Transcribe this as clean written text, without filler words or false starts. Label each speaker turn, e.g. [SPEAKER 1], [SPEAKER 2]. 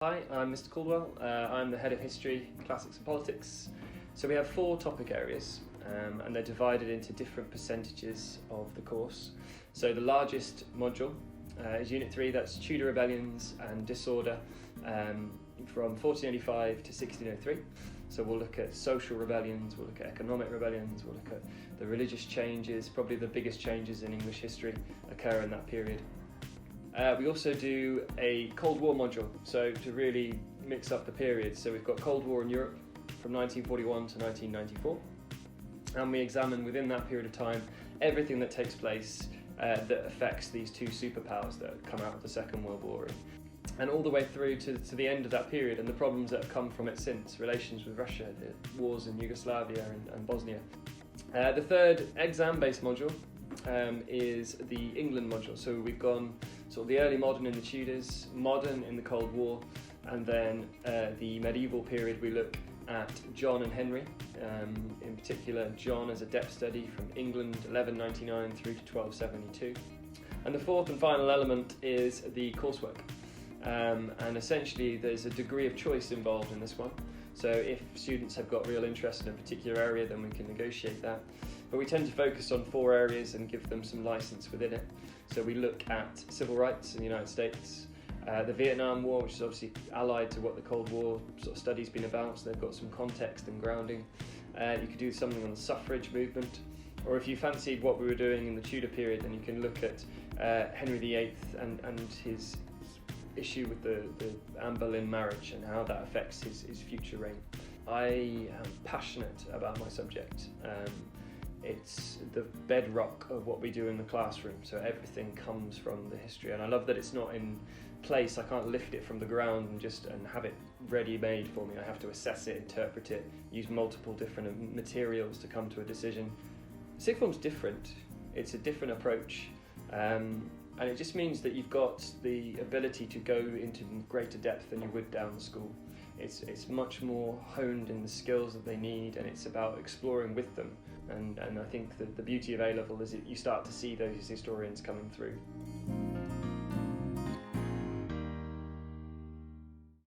[SPEAKER 1] Hi, I'm Mr. Caldwell. I'm the Head of History, Classics and Politics. So we have 4 topic areas and they're divided into different percentages of the course. So the largest module is Unit 3, that's Tudor Rebellions and Disorder from 1485 to 1603. So we'll look at social rebellions, we'll look at economic rebellions, we'll look at the religious changes. Probably the biggest changes in English history occur in that period. We also do a Cold War module, so to really mix up the periods. So we've got Cold War in Europe from 1941 to 1994, and we examine within that period of time everything that takes place that affects these two superpowers that come out of the Second World War, and all the way through to the end of that period and the problems that have come from it since, relations with Russia, the wars in Yugoslavia and Bosnia. The third exam-based module is the England module. So we've gone sort of the early modern in the Tudors, modern in the Cold War, and then the medieval period we look at John and Henry, in particular John as a depth study from England 1199 through to 1272. And the fourth and final element is the coursework, and essentially there's a degree of choice involved in this one. So if students have got real interest in a particular area, then we can negotiate that. But we tend to focus on 4 areas and give them some license within it. So we look at civil rights in the United States, the Vietnam War, which is obviously allied to what the Cold War sort of study's been about, so they've got some context and grounding. You could do something on the suffrage movement, or if you fancied what we were doing in the Tudor period, then you can look at Henry VIII and his issue with the Anne Boleyn marriage and how that affects his future reign. I am passionate about my subject. It's the bedrock of what we do in the classroom, so everything comes from the history, and I love that it's not in place. I can't lift it from the ground and have it ready made for me. I have to assess it, interpret it, use multiple different materials to come to a decision. Sixth form's different. It's a different approach, and it just means that you've got the ability to go into greater depth than you would down the school. It's much more honed in the skills that they need, and it's about exploring with them. And I think that the beauty of A-level is that you start to see those historians coming through.